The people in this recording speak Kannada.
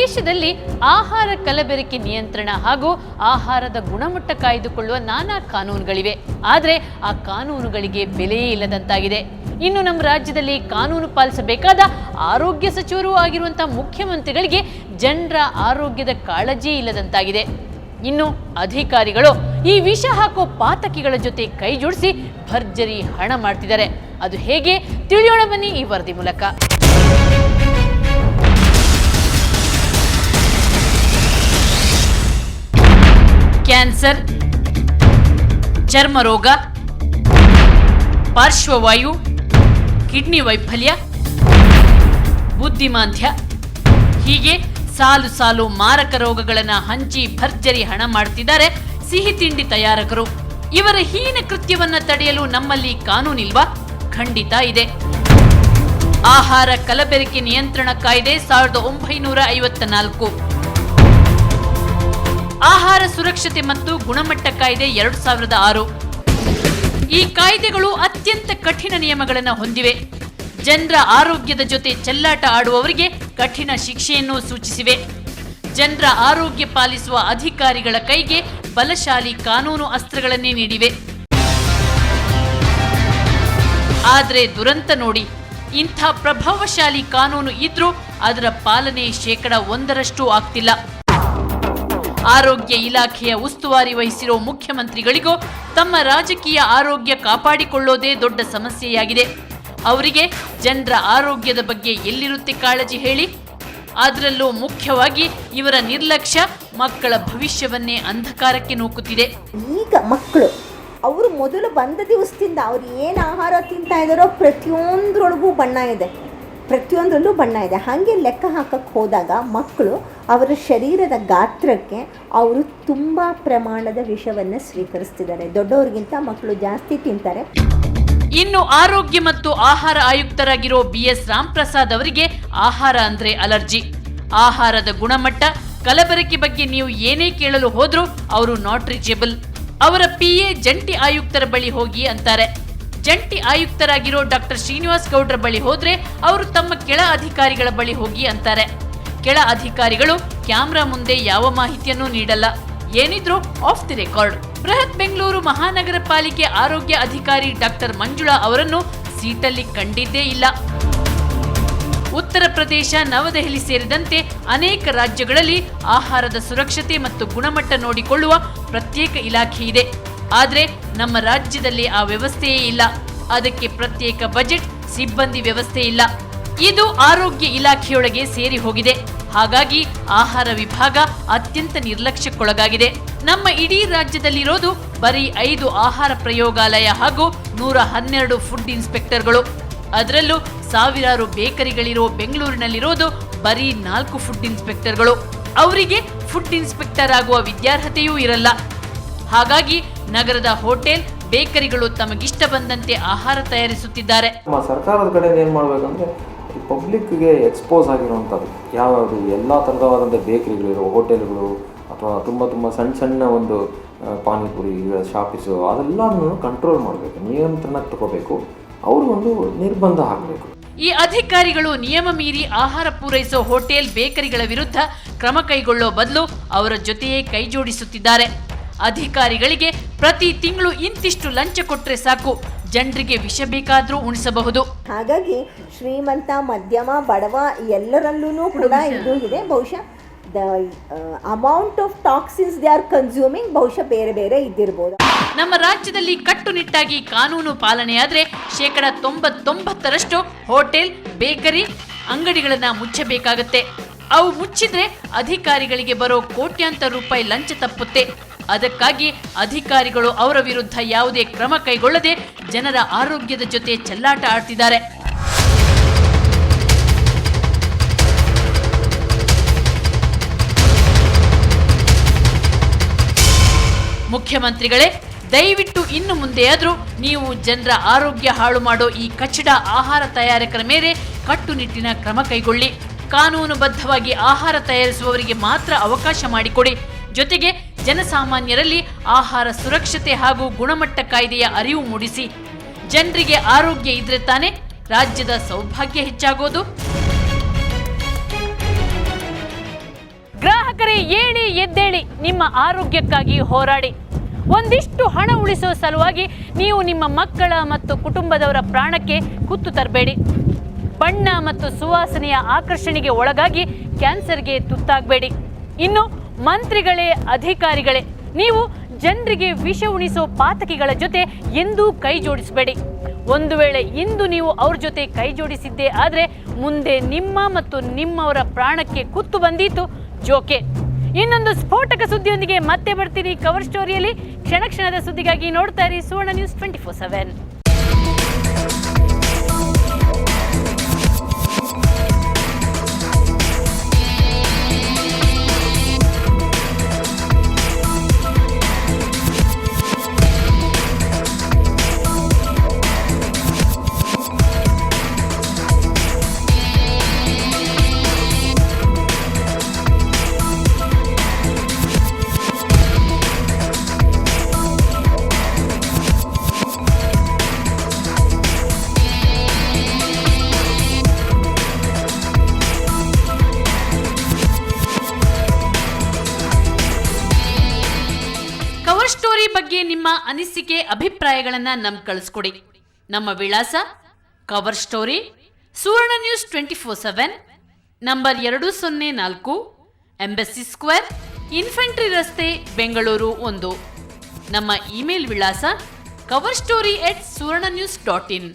ದೇಶದಲ್ಲಿ ಆಹಾರ ಕಲಬೆರಕೆ ನಿಯಂತ್ರಣ ಹಾಗೂ ಆಹಾರದ ಗುಣಮಟ್ಟ ಕಾಯ್ದುಕೊಳ್ಳುವ ನಾನಾ ಕಾನೂನುಗಳಿವೆ. ಆದರೆ ಆ ಕಾನೂನುಗಳಿಗೆ ಬೆಲೆಯೇ ಇಲ್ಲದಂತಾಗಿದೆ. ಇನ್ನು ನಮ್ಮ ರಾಜ್ಯದಲ್ಲಿ ಕಾನೂನು ಪಾಲಿಸಬೇಕಾದ ಆರೋಗ್ಯ ಸಚಿವರು ಆಗಿರುವಂತಹ ಮುಖ್ಯಮಂತ್ರಿಗಳಿಗೆ ಜನರ ಆರೋಗ್ಯದ ಕಾಳಜಿ ಇಲ್ಲದಂತಾಗಿದೆ. ಇನ್ನು ಅಧಿಕಾರಿಗಳು ಈ ವಿಷ ಹಾಕೋ ಪಾತಕಿಗಳ ಜೊತೆ ಕೈ ಜೋಡಿಸಿ ಭರ್ಜರಿ ಹಣ ಮಾಡ್ತಿದ್ದಾರೆ. ಅದು ಹೇಗೆ ತಿಳಿಯೋಣ ಬನ್ನಿ ಈ ವರದಿ ಮೂಲಕ. ಕ್ಯಾನ್ಸರ್, ಚರ್ಮ ರೋಗ, ಪಾರ್ಶ್ವವಾಯು, ಕಿಡ್ನಿ ವೈಫಲ್ಯ, ಬುದ್ಧಿಮಾಂದ್ಯ ಹೀಗೆ ಸಾಲು ಸಾಲು ಮಾರಕ ರೋಗಗಳನ್ನು ಹಂಚಿ ಭರ್ಜರಿ ಹಣ ಮಾಡುತ್ತಿದ್ದಾರೆ ಸಿಹಿ ತಿಂಡಿ ತಯಾರಕರು. ಇವರ ಹೀನ ಕೃತ್ಯವನ್ನ ತಡೆಯಲು ನಮ್ಮಲ್ಲಿ ಕಾನೂನಿಲ್ವಾ? ಖಂಡಿತ ಇದೆ. ಆಹಾರ ಕಲಬೆರಕೆ ನಿಯಂತ್ರಣ ಕಾಯ್ದೆ 1954, ಆಹಾರ ಸುರಕ್ಷತೆ ಮತ್ತು ಗುಣಮಟ್ಟ ಕಾಯ್ದೆ 2006. ಈ ಕಾಯ್ದೆಗಳು ಅತ್ಯಂತ ಕಠಿಣ ನಿಯಮಗಳನ್ನು ಹೊಂದಿವೆ. ಜನರ ಆರೋಗ್ಯದ ಜೊತೆ ಚೆಲ್ಲಾಟ ಆಡುವವರಿಗೆ ಕಠಿಣ ಶಿಕ್ಷೆಯನ್ನು ಸೂಚಿಸಿವೆ. ಜನರ ಆರೋಗ್ಯ ಪಾಲಿಸುವ ಅಧಿಕಾರಿಗಳ ಕೈಗೆ ಬಲಶಾಲಿ ಕಾನೂನು ಅಸ್ತ್ರಗಳನ್ನೇ ನೀಡಿವೆ. ಆದರೆ ದುರಂತ ನೋಡಿ, ಇಂಥ ಪ್ರಭಾವಶಾಲಿ ಕಾನೂನು ಇದ್ರೂ ಅದರ ಪಾಲನೆ 1% ಆಗ್ತಿಲ್ಲ. ಆರೋಗ್ಯ ಇಲಾಖೆಯ ಉಸ್ತುವಾರಿ ವಹಿಸಿರೋ ಮುಖ್ಯಮಂತ್ರಿಗಳಿಗೂ ತಮ್ಮ ರಾಜಕೀಯ ಆರೋಗ್ಯ ಕಾಪಾಡಿಕೊಳ್ಳೋದೇ ದೊಡ್ಡ ಸಮಸ್ಯೆಯಾಗಿದೆ. ಅವರಿಗೆ ಜನರ ಆರೋಗ್ಯದ ಬಗ್ಗೆ ಎಲ್ಲಿರುತ್ತೆ ಕಾಳಜಿ ಹೇಳಿ? ಅದರಲ್ಲೂ ಮುಖ್ಯವಾಗಿ ಇವರ ನಿರ್ಲಕ್ಷ್ಯ ಮಕ್ಕಳ ಭವಿಷ್ಯವನ್ನೇ ಅಂಧಕಾರಕ್ಕೆ ನೂಕುತ್ತಿದೆ. ಈಗ ಮಕ್ಕಳು ಅವರು ಮೊದಲು ಬಂದ ದಿವಸದಿಂದ ಅವ್ರು ಏನು ಆಹಾರ ತಿಂತಾ ಇದ್ದಾರೋ ಪ್ರತಿಯೊಂದರೊಳಗೂ ಬಣ್ಣ ಇದೆ, ಪ್ರತಿಯೊಂದರಲ್ಲೂ ಬಣ್ಣ ಇದೆ. ಹಾಗೆ ಲೆಕ್ಕ ಹಾಕಕ್ಕೆ ಹೋದಾಗ ಮಕ್ಕಳು ಅವರ ಶರೀರದ ಗಾತ್ರಕ್ಕೆ ಅವರು ತುಂಬ ಪ್ರಮಾಣದ ವಿಷವನ್ನು ಸ್ವೀಕರಿಸ್ತಿದ್ದಾರೆ. ದೊಡ್ಡವರಿಗಿಂತ ಮಕ್ಕಳು ಜಾಸ್ತಿ ತಿಂತಾರೆ. ಇನ್ನು ಆರೋಗ್ಯ ಮತ್ತು ಆಹಾರ ಆಯುಕ್ತರಾಗಿರೋ BS ರಾಮಪ್ರಸಾದ್ ಅವರಿಗೆ ಆಹಾರ ಅಂದ್ರೆ ಅಲರ್ಜಿ. ಆಹಾರದ ಗುಣಮಟ್ಟ ಕಲಬೆರಕೆ ಬಗ್ಗೆ ನೀವು ಏನೇ ಕೇಳಲು ಹೋದ್ರೂ ಅವರು ನಾಟ್ ರೀಚೇಬಲ್. ಅವರ PA ಜಂಟಿ ಆಯುಕ್ತರ ಬಳಿ ಹೋಗಿ ಅಂತಾರೆ. ಜಂಟಿ ಆಯುಕ್ತರಾಗಿರೋ ಡಾಕ್ಟರ್ ಶ್ರೀನಿವಾಸ್ ಗೌಡ್ರ ಬಳಿ ಹೋದ್ರೆ ಅವರು ತಮ್ಮ ಕೆಳ ಅಧಿಕಾರಿಗಳ ಬಳಿ ಹೋಗಿ ಅಂತಾರೆ. ಕೆಳ ಅಧಿಕಾರಿಗಳು ಕ್ಯಾಮ್ರಾ ಮುಂದೆ ಯಾವ ಮಾಹಿತಿಯನ್ನೂ ನೀಡಲ್ಲ, ಏನಿದ್ರು ಆಫ್ ದಿ ರೆಕಾರ್ಡ್. ಬೃಹತ್ ಬೆಂಗಳೂರು ಮಹಾನಗರ ಪಾಲಿಕೆ ಆರೋಗ್ಯ ಅಧಿಕಾರಿ ಡಾಕ್ಟರ್ ಮಂಜುಳಾ ಅವರನ್ನು ಸೀಟಲ್ಲಿ ಕಂಡಿದ್ದೇ ಇಲ್ಲ. ಉತ್ತರ ಪ್ರದೇಶ, ನವದೆಹಲಿ ಸೇರಿದಂತೆ ಅನೇಕ ರಾಜ್ಯಗಳಲ್ಲಿ ಆಹಾರದ ಸುರಕ್ಷತೆ ಮತ್ತು ಗುಣಮಟ್ಟ ನೋಡಿಕೊಳ್ಳುವ ಪ್ರತ್ಯೇಕ ಇಲಾಖೆ ಇದೆ. ಆದರೆ ನಮ್ಮ ರಾಜ್ಯದಲ್ಲಿ ಆ ವ್ಯವಸ್ಥೆಯೇ ಇಲ್ಲ. ಅದಕ್ಕೆ ಪ್ರತ್ಯೇಕ ಬಜೆಟ್, ಸಿಬ್ಬಂದಿ ವ್ಯವಸ್ಥೆ ಇಲ್ಲ. ಇದು ಆರೋಗ್ಯ ಇಲಾಖೆಯೊಳಗೆ ಸೇರಿ ಹೋಗಿದೆ. ಹಾಗಾಗಿ ಆಹಾರ ವಿಭಾಗ ಅತ್ಯಂತ ನಿರ್ಲಕ್ಷ್ಯಕ್ಕೊಳಗಾಗಿದೆ. ನಮ್ಮ ಇಡೀ ರಾಜ್ಯದಲ್ಲಿರೋದು ಬರೀ 5 ಆಹಾರ ಪ್ರಯೋಗಾಲಯ ಹಾಗೂ 112 ಫುಡ್ ಇನ್ಸ್ಪೆಕ್ಟರ್ಗಳು. ಅದರಲ್ಲೂ ಸಾವಿರಾರು ಬೇಕರಿಗಳಿರೋ ಬೆಂಗಳೂರಿನಲ್ಲಿರೋದು ಬರೀ 4 ಫುಡ್ ಇನ್ಸ್ಪೆಕ್ಟರ್ಗಳು. ಅವರಿಗೆ ಫುಡ್ ಇನ್ಸ್ಪೆಕ್ಟರ್ ಆಗುವ ವಿದ್ಯಾರ್ಹತೆಯೂ ಇರಲ್ಲ. ಹಾಗಾಗಿ ನಗರದ ಹೋಟೆಲ್, ಬೇಕರಿಗಳು ತಮಗಿಷ್ಟ ಬಂದಂತೆ ಆಹಾರ ತಯಾರಿಸುತ್ತಿದ್ದಾರೆ. ಸರ್ಕಾರದ ಕಡೆ ಏನು ಮಾಡಬೇಕಂದ್ರೆ ಪಬ್ಲಿಕ್ಗೆ ಎಕ್ಸ್ಪೋಸ್ ಆಗಿರುವಂಥದ್ದು ಯಾವ್ಯಾವುದು ಎಲ್ಲ ಥರದವಾದಂಥ ಬೇಕರಿಗಳಿರೋ ಹೋಟೆಲ್ಗಳು ಅಥವಾ ತುಂಬ ಸಣ್ಣ ಒಂದು ಪಾನಿಪುರಿ ಶಾಪಿಸು ಅದೆಲ್ಲನೂ ಕಂಟ್ರೋಲ್ ಮಾಡಬೇಕು, ನಿಯಂತ್ರಣಕ್ಕೆ ತಗೋಬೇಕು. ಅವರು ಒಂದು ನಿರ್ಬಂಧ ಹಾಕಬೇಕು. ಈ ಅಧಿಕಾರಿಗಳು ನಿಯಮ ಮೀರಿ ಆಹಾರ ಪೂರೈಸೋ ಹೋಟೆಲ್, ಬೇಕರಿಗಳ ವಿರುದ್ಧ ಕ್ರಮ ಕೈಗೊಳ್ಳೋ ಬದಲು ಅವರ ಜೊತೆಯೇ ಕೈ ಜೋಡಿಸುತ್ತಿದ್ದಾರೆ. ಅಧಿಕಾರಿಗಳಿಗೆ ಪ್ರತಿ ತಿಂಗಳು ಇಂತಿಷ್ಟು ಲಂಚ ಕೊಟ್ಟರೆ ಸಾಕು, ಜನರಿಗೆ ವಿಷ ಬೇಕಾದ್ರೂ ಉಣಿಸಬಹುದು. ಹಾಗಾಗಿ ಶ್ರೀಮಂತ, ಮಧ್ಯಮ, ಬಡವ ಎಲ್ಲರಲ್ಲೂ ಕೂಡ ಇದು ಇದೆ. ಬಹುಶಃ the amount of toxins they are consuming ಬಹುಶಃ ಬೇರೆ ಬೇರೆ ಇದ್ದಿರಬಹುದು. ನಮ್ಮ ರಾಜ್ಯದಲ್ಲಿ ಕಟ್ಟುನಿಟ್ಟಾಗಿ ಕಾನೂನು ಪಾಲನೆಯಾದ್ರೆ 99% ಹೋಟೆಲ್, ಬೇಕರಿ ಅಂಗಡಿಗಳನ್ನ ಮುಚ್ಚಬೇಕಾಗತ್ತೆ. ಅವು ಮುಚ್ಚಿದ್ರೆ ಅಧಿಕಾರಿಗಳಿಗೆ ಬರೋ ಕೋಟ್ಯಾಂತರ ರೂಪಾಯಿ ಲಂಚ ತಪ್ಪುತ್ತೆ. ಅದಕ್ಕಾಗಿ ಅಧಿಕಾರಿಗಳು ಅವರ ವಿರುದ್ಧ ಯಾವುದೇ ಕ್ರಮ ಕೈಗೊಳ್ಳದೆ ಜನರ ಆರೋಗ್ಯದ ಜೊತೆ ಚೆಲ್ಲಾಟ ಆಡ್ತಿದ್ದಾರೆ. ಮುಖ್ಯಮಂತ್ರಿಗಳೇ, ದಯವಿಟ್ಟು ಇನ್ನು ಮುಂದೆಯಾದ್ರೂ ನೀವು ಜನರ ಆರೋಗ್ಯ ಹಾಳು ಮಾಡೋ ಈ ಕಚ್ಚಡ ಆಹಾರ ತಯಾರಕರ ಮೇಲೆ ಕಟ್ಟುನಿಟ್ಟಿನ ಕ್ರಮ ಕೈಗೊಳ್ಳಿ. ಕಾನೂನುಬದ್ಧವಾಗಿ ಆಹಾರ ತಯಾರಿಸುವವರಿಗೆ ಮಾತ್ರ ಅವಕಾಶ ಮಾಡಿಕೊಡಿ. ಜೊತೆಗೆ ಜನಸಾಮಾನ್ಯರಲ್ಲಿ ಆಹಾರ ಸುರಕ್ಷತೆ ಹಾಗೂ ಗುಣಮಟ್ಟ ಕಾಯ್ದೆಯ ಅರಿವು ಮೂಡಿಸಿ. ಜನರಿಗೆ ಆರೋಗ್ಯ ಇದ್ರೆ ತಾನೇ ರಾಜ್ಯದ ಸೌಭಾಗ್ಯ ಹೆಚ್ಚಾಗೋದು. ಗ್ರಾಹಕರೇ, ಏಳಿ ಎದ್ದೇಳಿ, ನಿಮ್ಮ ಆರೋಗ್ಯಕ್ಕಾಗಿ ಹೋರಾಡಿ. ಒಂದಿಷ್ಟು ಹಣ ಉಳಿಸೋ ಸಲುವಾಗಿ ನೀವು ನಿಮ್ಮ ಮಕ್ಕಳ ಮತ್ತು ಕುಟುಂಬದವರ ಪ್ರಾಣಕ್ಕೆ ಕುತ್ತು ತರಬೇಡಿ. ಬಣ್ಣ ಮತ್ತು ಸುವಾಸನೆಯ ಆಕರ್ಷಣೆಗೆ ಒಳಗಾಗಿ ಕ್ಯಾನ್ಸರ್ಗೆ ತುತ್ತಾಗಬೇಡಿ. ಇನ್ನು ಮಂತ್ರಿಗಳೇ, ಅಧಿಕಾರಿಗಳೇ, ನೀವು ಜನರಿಗೆ ವಿಷ ಉಣಿಸೋ ಪಾತಕಿಗಳ ಜೊತೆ ಎಂದೂ ಕೈ ಜೋಡಿಸಬೇಡಿ. ಒಂದು ವೇಳೆ ಇಂದು ನೀವು ಅವ್ರ ಜೊತೆ ಕೈ ಜೋಡಿಸಿದ್ದೇ ಆದರೆ ಮುಂದೆ ನಿಮ್ಮ ಮತ್ತು ನಿಮ್ಮವರ ಪ್ರಾಣಕ್ಕೆ ಕುತ್ತು ಬಂದೀತು ಜೋಕೆ. ಇನ್ನೊಂದು ಸ್ಫೋಟಕ ಸುದ್ದಿಯೊಂದಿಗೆ ಮತ್ತೆ ಬರ್ತೀನಿ ಕವರ್ ಸ್ಟೋರಿಯಲ್ಲಿ. ಕ್ಷಣ ಕ್ಷಣದ ಸುದ್ದಿಗಾಗಿ ನೋಡ್ತಾ ಇರಿ ಸುವರ್ಣ ನ್ಯೂಸ್ 24/7. ಸ್ಟೋರಿ ಬಗ್ಗೆ ನಿಮ್ಮ ಅನಿಸಿಕೆ, ಅಭಿಪ್ರಾಯಗಳನ್ನು ನಮ್ಗೆ ಕಳಿಸ್ಕೊಡಿ. ನಮ್ಮ ವಿಳಾಸ cover story, Suvarna news 24/7, number 204, Embassy Square, infantry ರಸ್ತೆ, ಬೆಂಗಳೂರು 1. ನಮ್ಮ ಇಮೇಲ್ ವಿಳಾಸ coverstory@suvarnanews.in.